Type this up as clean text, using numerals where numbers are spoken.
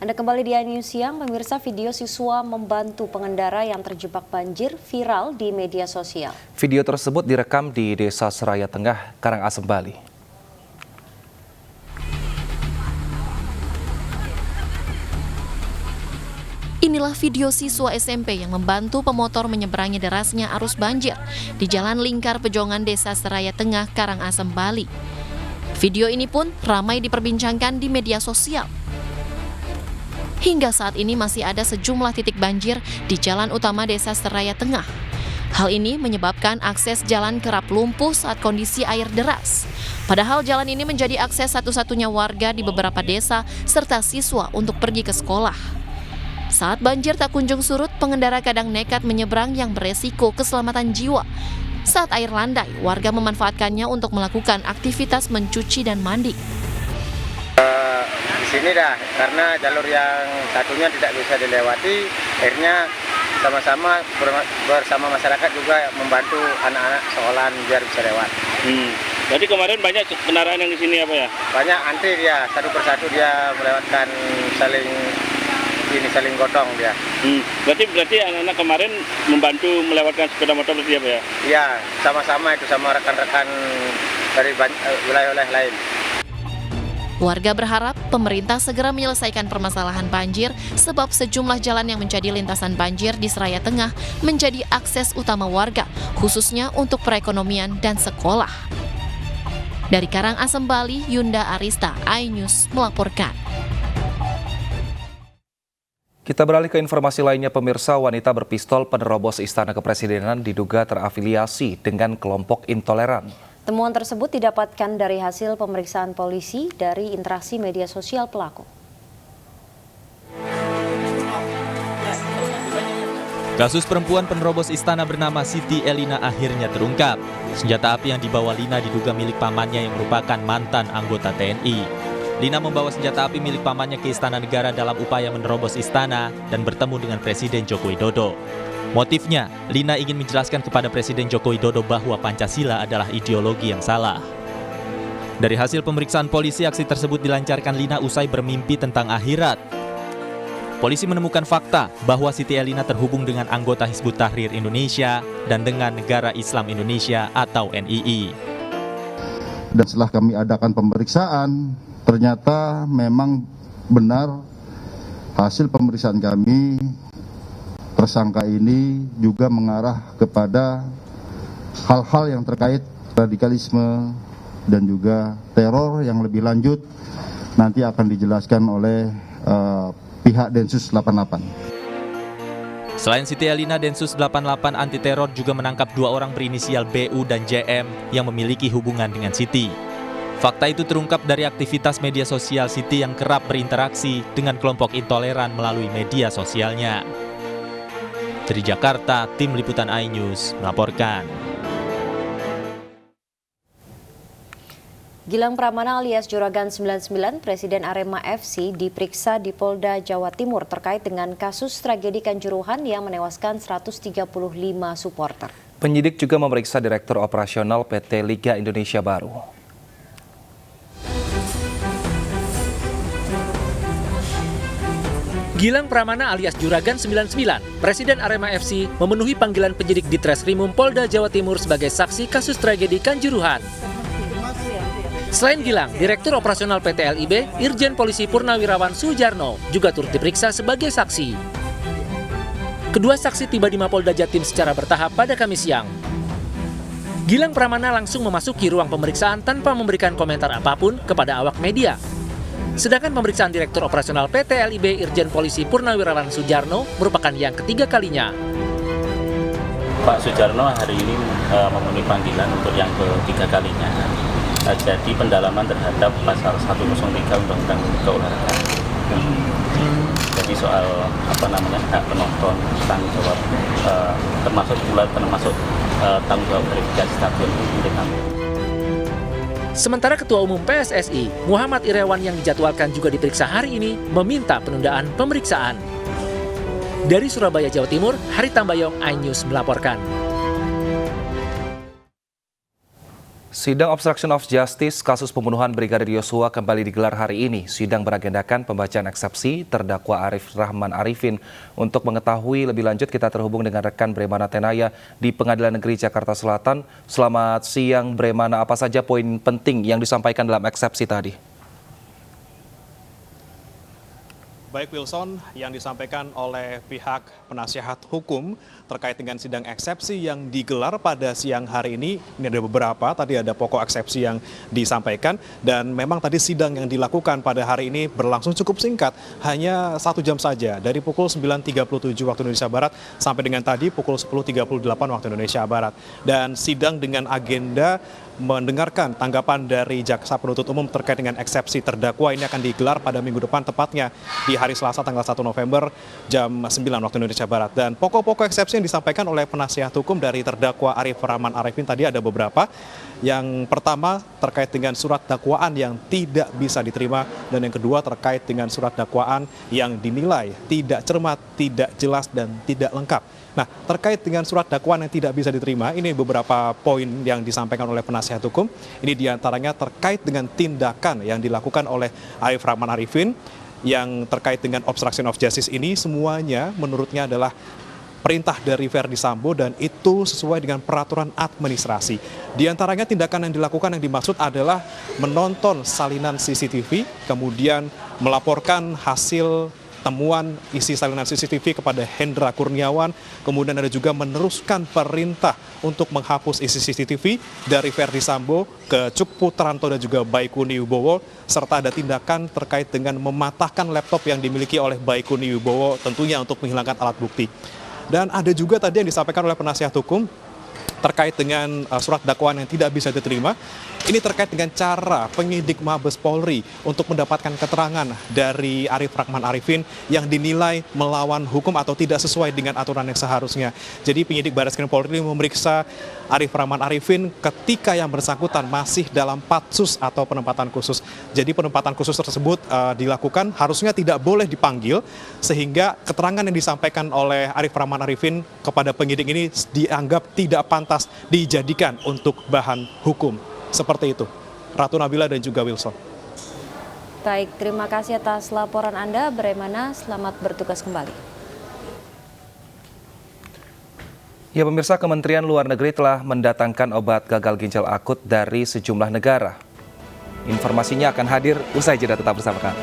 Anda kembali di iNews Siang, pemirsa. Video siswa membantu pengendara yang terjebak banjir viral di media sosial. Video tersebut direkam di Desa Seraya Tengah, Karangasem, Bali. Inilah video siswa SMP yang membantu pemotor menyeberangi derasnya arus banjir di Jalan Lingkar Pejongan Desa Seraya Tengah, Karangasem, Bali. Video ini pun ramai diperbincangkan di media sosial. Hingga saat ini masih ada sejumlah titik banjir di jalan utama Desa Seraya Tengah. Hal ini menyebabkan akses jalan kerap lumpuh saat kondisi air deras. Padahal jalan ini menjadi akses satu-satunya warga di beberapa desa serta siswa untuk pergi ke sekolah. Saat banjir tak kunjung surut, pengendara kadang nekat menyeberang yang beresiko keselamatan jiwa. Saat air landai, warga memanfaatkannya untuk melakukan aktivitas mencuci dan mandi. Di sini dah, karena jalur yang satunya tidak bisa dilewati, akhirnya sama-sama bersama masyarakat juga membantu anak-anak sekolahan biar bisa lewat. Berarti kemarin banyak kendaraan yang di sini apa ya? Banyak antri dia, satu persatu dia melewatkan saling gotong dia. Berarti anak-anak kemarin membantu melewatkan sepeda motor berarti apa ya? Iya, sama-sama itu sama rekan-rekan dari wilayah-wilayah lain. Warga berharap pemerintah segera menyelesaikan permasalahan banjir sebab sejumlah jalan yang menjadi lintasan banjir di Seraya Tengah menjadi akses utama warga, khususnya untuk perekonomian dan sekolah. Dari Karangasem, Bali, Yunda Arista, iNews melaporkan. Kita beralih ke informasi lainnya, pemirsa. Wanita berpistol penerobos Istana Kepresidenan diduga terafiliasi dengan kelompok intoleran. Temuan tersebut didapatkan dari hasil pemeriksaan polisi dari interaksi media sosial pelaku. Kasus perempuan penerobos istana bernama Siti Elina akhirnya terungkap. Senjata api yang dibawa Lina diduga milik pamannya yang merupakan mantan anggota TNI. Lina membawa senjata api milik pamannya ke Istana Negara dalam upaya menerobos istana dan bertemu dengan Presiden Joko Widodo. Motifnya, Lina ingin menjelaskan kepada Presiden Joko Widodo bahwa Pancasila adalah ideologi yang salah. Dari hasil pemeriksaan polisi, aksi tersebut dilancarkan Lina usai bermimpi tentang akhirat. Polisi menemukan fakta bahwa Siti Elina terhubung dengan anggota Hizbut Tahrir Indonesia dan dengan Negara Islam Indonesia atau NII. Dan setelah kami adakan pemeriksaan, ternyata memang benar hasil pemeriksaan kami, tersangka ini juga mengarah kepada hal-hal yang terkait radikalisme dan juga teror yang lebih lanjut, nanti akan dijelaskan oleh pihak Densus 88. Selain Siti Elina, Densus 88 anti teror juga menangkap 2 orang berinisial BU dan JM yang memiliki hubungan dengan Siti. Fakta itu terungkap dari aktivitas media sosial Siti yang kerap berinteraksi dengan kelompok intoleran melalui media sosialnya. Dari Jakarta, tim liputan iNews melaporkan. Gilang Pramana alias Juragan 99, Presiden Arema FC, diperiksa di Polda Jawa Timur terkait dengan kasus tragedi Kanjuruhan yang menewaskan 135 supporter. Penyidik juga memeriksa Direktur Operasional PT Liga Indonesia Baru. Gilang Pramana alias Juragan 99, Presiden Arema FC, memenuhi panggilan penyidik di Treskrimum Polda Jawa Timur sebagai saksi kasus tragedi Kanjuruhan. Selain Gilang, Direktur Operasional PT LIB, Irjen Polisi Purnawirawan Sujarno, juga turut diperiksa sebagai saksi. Kedua saksi tiba di Mapolda Jatim secara bertahap pada Kamis siang. Gilang Pramana langsung memasuki ruang pemeriksaan tanpa memberikan komentar apapun kepada awak media. Sedangkan pemeriksaan Direktur Operasional PT LIB Irjen Polisi Purnawirawan Sujarno merupakan yang ketiga kalinya. Pak Sujarno hari ini memenuhi panggilan untuk yang ketiga kalinya. Jadi pendalaman terhadap pasal 103 Undang-Undang Keolahragaan. Jadi soal hak penonton, tanggung jawab, termasuk tanggung jawab verifikasi stadion milik kami. Sementara Ketua Umum PSSI, Muhammad Irawan yang dijadwalkan juga diperiksa hari ini, meminta penundaan pemeriksaan. Dari Surabaya, Jawa Timur, Hari Tambayong, iNews melaporkan. Sidang obstruction of justice kasus pembunuhan Brigadir Yosua kembali digelar hari ini. Sidang beragendakan pembacaan eksepsi terdakwa Arif Rahman Arifin. Untuk mengetahui lebih lanjut, kita terhubung dengan rekan Bremana Tenaya di Pengadilan Negeri Jakarta Selatan. Selamat siang Bremana, apa saja poin penting yang disampaikan dalam eksepsi tadi? Baik Wilson, yang disampaikan oleh pihak penasihat hukum terkait dengan sidang eksepsi yang digelar pada siang hari ini ada beberapa, tadi ada pokok eksepsi yang disampaikan, dan memang tadi sidang yang dilakukan pada hari ini berlangsung cukup singkat, hanya 1 jam saja, dari pukul 9.37 waktu Indonesia Barat sampai dengan tadi pukul 10.38 waktu Indonesia Barat. Dan sidang dengan agenda mendengarkan tanggapan dari jaksa penuntut umum terkait dengan eksepsi terdakwa ini akan digelar pada minggu depan, tepatnya di hari Selasa tanggal 1 November jam 9 waktu Indonesia Barat. Dan pokok-pokok eksepsi yang disampaikan oleh penasihat hukum dari terdakwa Arif Rahman Arifin tadi ada beberapa. Yang pertama terkait dengan surat dakwaan yang tidak bisa diterima, dan yang kedua terkait dengan surat dakwaan yang dinilai tidak cermat, tidak jelas, dan tidak lengkap. Nah, terkait dengan surat dakwaan yang tidak bisa diterima, ini beberapa poin yang disampaikan oleh penasihat hukum. Ini diantaranya terkait dengan tindakan yang dilakukan oleh Arif Rahman Arifin yang terkait dengan obstruction of justice ini, semuanya menurutnya adalah perintah dari Verdi Sambo dan itu sesuai dengan peraturan administrasi. Di antaranya tindakan yang dilakukan yang dimaksud adalah menonton salinan CCTV, kemudian melaporkan hasil temuan isi salinan CCTV kepada Hendra Kurniawan, kemudian ada juga meneruskan perintah untuk menghapus isi CCTV dari Verdi Sambo ke Cuk Putranto dan juga Baikuni Wibowo, serta ada tindakan terkait dengan mematahkan laptop yang dimiliki oleh Baikuni Wibowo tentunya untuk menghilangkan alat bukti. Dan ada juga tadi yang disampaikan oleh penasihat hukum terkait dengan surat dakwaan yang tidak bisa diterima. Ini terkait dengan cara penyidik Mabes Polri untuk mendapatkan keterangan dari Arif Rahman Arifin yang dinilai melawan hukum atau tidak sesuai dengan aturan yang seharusnya. Jadi penyidik Barreskrim Polri memeriksa Arif Rahman Arifin ketika yang bersangkutan masih dalam patsus atau penempatan khusus. Jadi penempatan khusus tersebut dilakukan, harusnya tidak boleh dipanggil, sehingga keterangan yang disampaikan oleh Arif Rahman Arifin kepada penyidik ini dianggap tidak pantas dijadikan untuk bahan hukum. Seperti itu, Ratu Nabila dan juga Wilson. Baik, terima kasih atas laporan Anda, Bremana. Selamat bertugas kembali. Ya pemirsa, Kementerian Luar Negeri telah mendatangkan obat gagal ginjal akut dari sejumlah negara. Informasinya akan hadir usai jeda, tetap bersama kami.